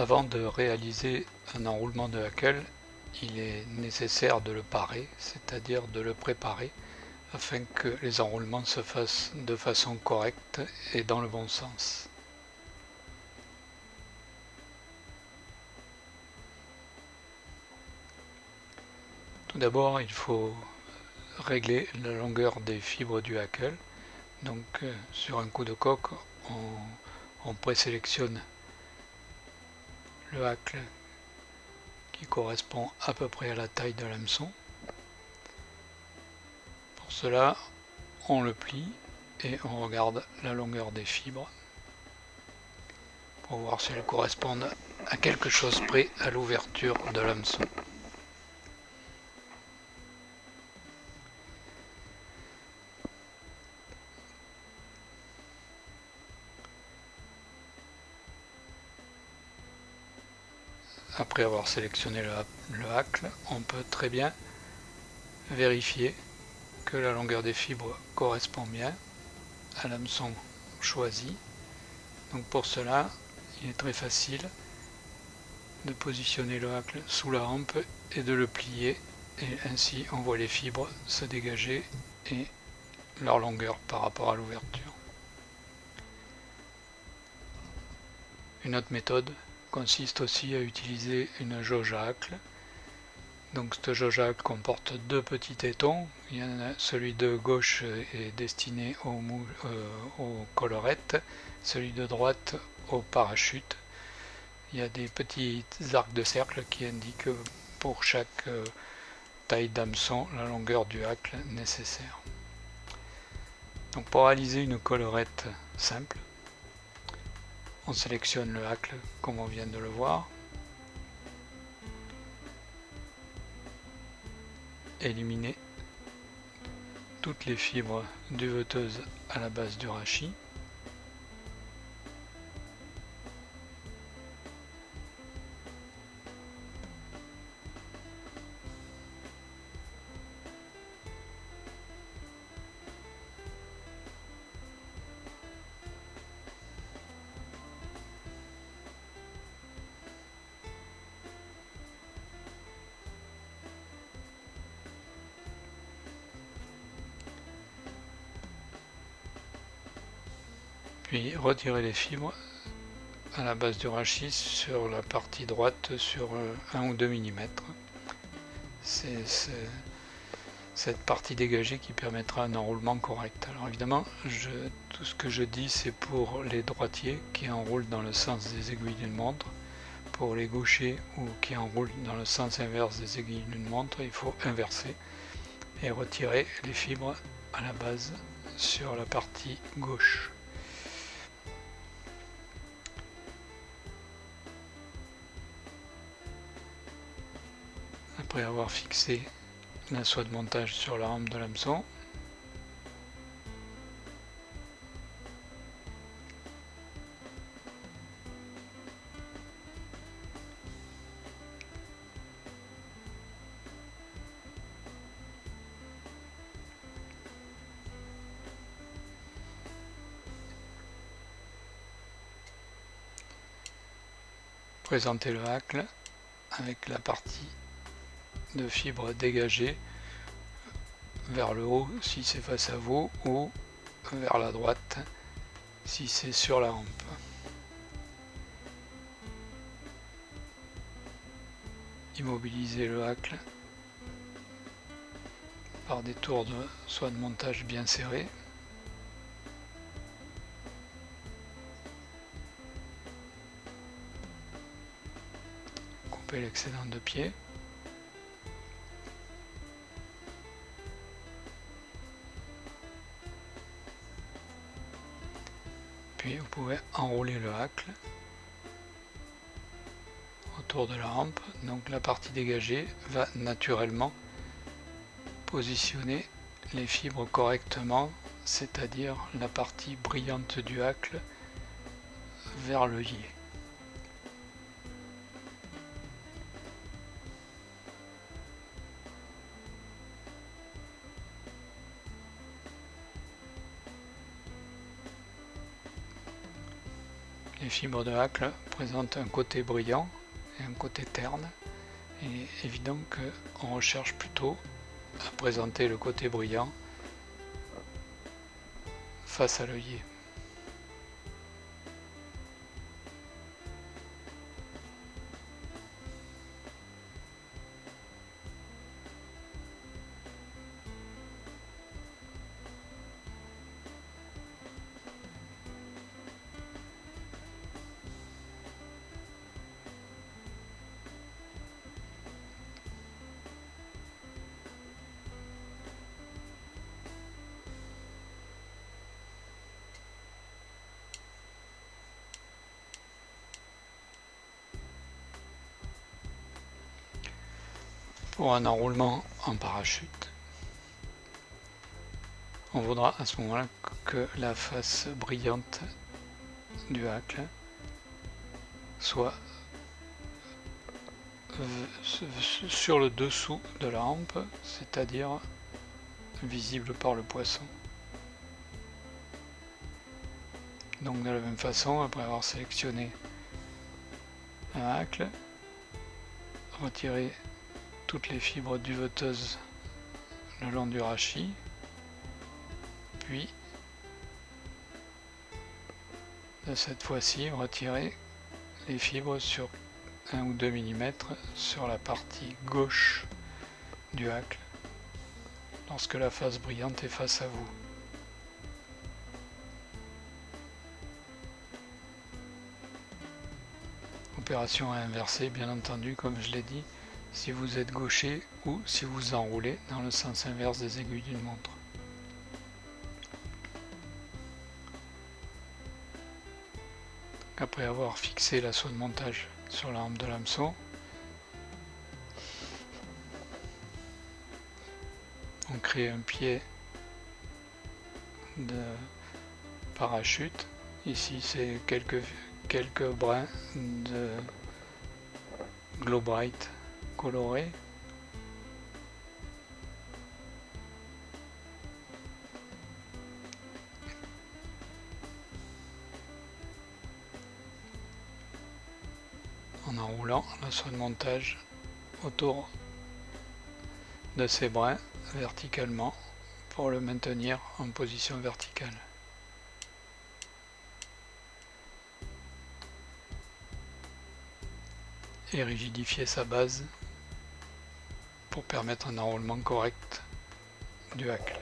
Avant de réaliser un enroulement de hackle, il est nécessaire de le parer, c'est-à-dire de le préparer, afin que les enroulements se fassent de façon correcte et dans le bon sens. Tout d'abord, il faut régler la longueur des fibres du hackle. Donc sur un coup de coque, on présélectionne le hackle qui correspond à peu près à la taille de l'hameçon. Pour cela, on le plie et on regarde la longueur des fibres pour voir si elles correspondent à quelque chose près à l'ouverture de l'hameçon. Après avoir sélectionné le hackle, on peut très bien vérifier que la longueur des fibres correspond bien à l'hameçon choisi. Donc pour cela, il est très facile de positionner le hackle sous la hampe et de le plier, et ainsi on voit les fibres se dégager et leur longueur par rapport à l'ouverture. Une autre méthode consiste aussi à utiliser une jauge à hackle. Donc cette jauge à hackle comporte deux petits tétons. Il y en a, celui de gauche est destiné aux collerettes, celui de droite au parachute. Il y a des petits arcs de cercle qui indiquent pour chaque taille d'hameçon la longueur du hackle nécessaire. Donc pour réaliser une collerette simple, on sélectionne le hackle comme on vient de le voir, éliminer toutes les fibres duveteuses à la base du rachis, puis retirer les fibres à la base du rachis sur la partie droite sur 1 ou 2 mm. C'est cette partie dégagée qui permettra un enroulement correct. Alors évidemment, tout ce que je dis c'est pour les droitiers qui enroulent dans le sens des aiguilles d'une montre. Pour les gauchers ou qui enroulent dans le sens inverse des aiguilles d'une montre, il faut inverser et retirer les fibres à la base sur la partie gauche. Après avoir fixé la soie de montage sur la rampe de l'hameçon, présentez le hackle avec la partie de fibre dégagée vers le haut si c'est face à vous ou vers la droite si c'est sur la rampe. Immobilisez le hackle par des tours de soie de montage bien serrés. Coupez l'excédent de pied. Puis vous pouvez enrouler le hackle autour de la rampe. Donc la partie dégagée va naturellement positionner les fibres correctement, c'est-à-dire la partie brillante du hackle vers l'œillet. Les les fibres de Hackl présentent un côté brillant et un côté terne. Il est évident qu'on recherche plutôt à présenter le côté brillant face à l'œillet. Pour un enroulement en parachute, on voudra à ce moment-là que la face brillante du Hackl soit sur le dessous de la hampe, c'est-à-dire visible par le poisson. Donc de la même façon, après avoir sélectionné un Hackl, retirer toutes les fibres duveteuses le long du rachis, puis de cette fois-ci retirer les fibres sur 1 ou 2 mm sur la partie gauche du Hackl lorsque la face brillante est face à vous. Opération à inverser, bien entendu, comme je l'ai dit, si vous êtes gaucher ou si vous enroulez dans le sens inverse des aiguilles d'une montre. Après avoir fixé la soie de montage sur la hampe de l'hameçon, on crée un pied de parachute. Ici c'est quelques brins de Glow-Brite coloré. En enroulant la soie de montage autour de ces brins verticalement pour le maintenir en position verticale. Et rigidifier sa base pour permettre un enroulement correct du Hackl.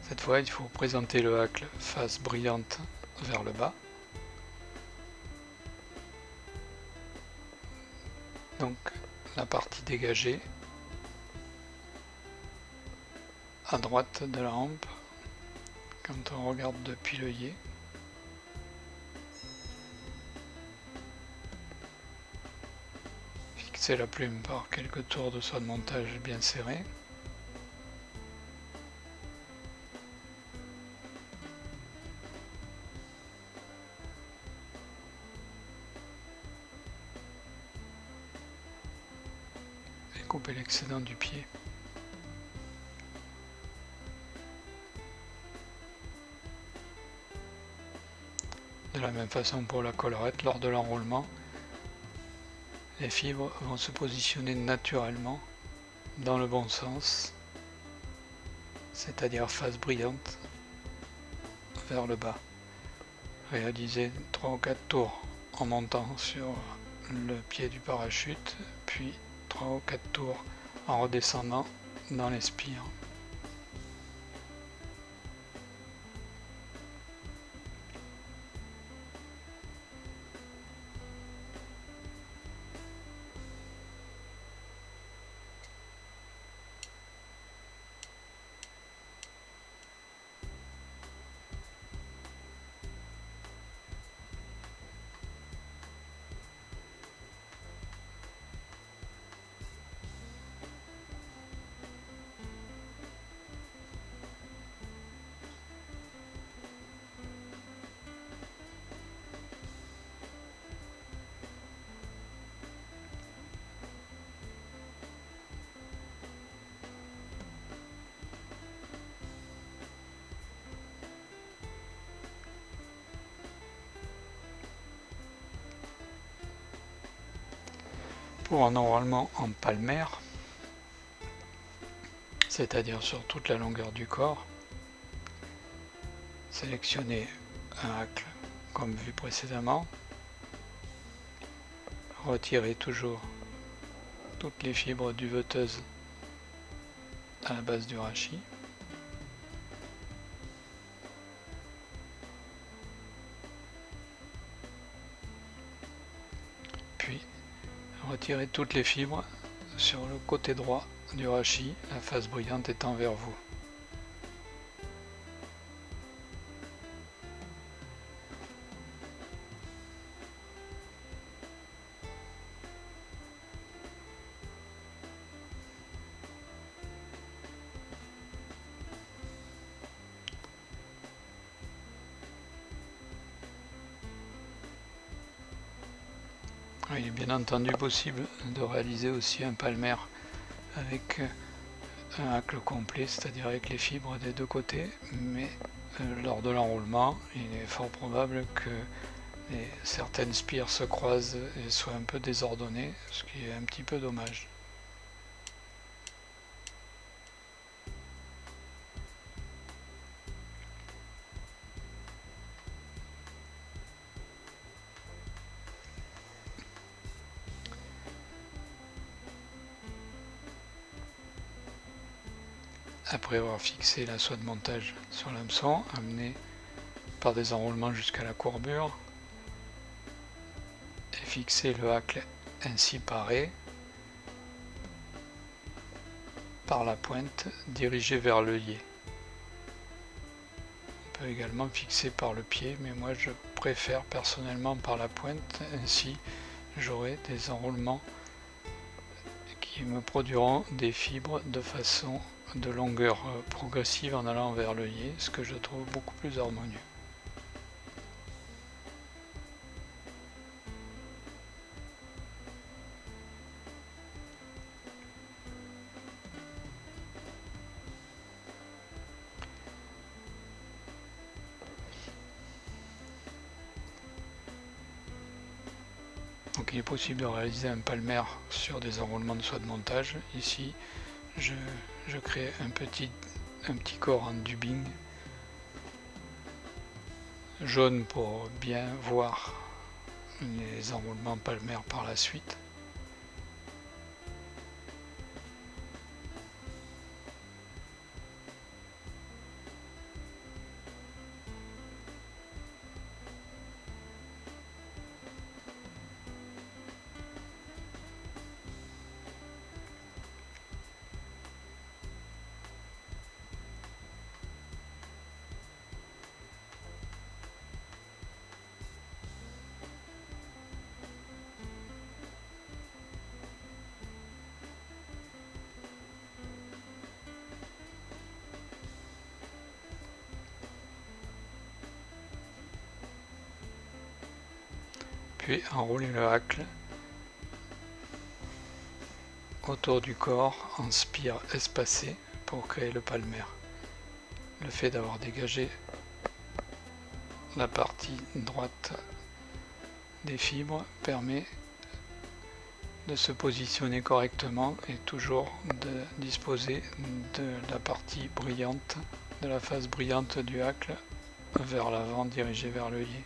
Cette fois, il faut présenter le Hackl face brillante vers le bas. Donc la partie dégagée à droite de la hampe quand on regarde depuis l'œillet. Fixer la plume par quelques tours de soie de montage bien serrés. Et couper l'excédent du pied. De la même façon pour la collerette, lors de l'enroulement, les fibres vont se positionner naturellement dans le bon sens, c'est-à-dire face brillante vers le bas. Réalisez 3 ou 4 tours en montant sur le pied du parachute, puis 3 ou 4 tours en redescendant dans les spires. Pour un enroulement en palmaire, c'est-à-dire sur toute la longueur du corps, sélectionnez un hacle comme vu précédemment, retirez toujours toutes les fibres duveteuses à la base du rachis. Puis retirez toutes les fibres sur le côté droit du rachis, la face brillante étant vers vous. Il est bien entendu possible de réaliser aussi un palmaire avec un hacle complet, c'est-à-dire avec les fibres des deux côtés, mais lors de l'enroulement, il est fort probable que certaines spires se croisent et soient un peu désordonnées, ce qui est un petit peu dommage. Après avoir fixé la soie de montage sur l'hameçon, amené par des enroulements jusqu'à la courbure, et fixer le hacle ainsi paré, par la pointe dirigée vers l'œillet. On peut également fixer par le pied, mais moi je préfère personnellement par la pointe, ainsi j'aurai des enroulements qui me produiront des fibres de longueur progressive en allant vers l'œillet, ce que je trouve beaucoup plus harmonieux. Donc il est possible de réaliser un palmaire sur des enroulements de soie de montage. Ici, je crée un petit corps en dubbing jaune pour bien voir les enroulements palmaires par la suite. Puis enrouler le hacle autour du corps en spire espacée pour créer le palmaire. Le fait d'avoir dégagé la partie droite des fibres permet de se positionner correctement et toujours de disposer de la partie brillante, de la face brillante du hacle vers l'avant dirigée vers l'œillet.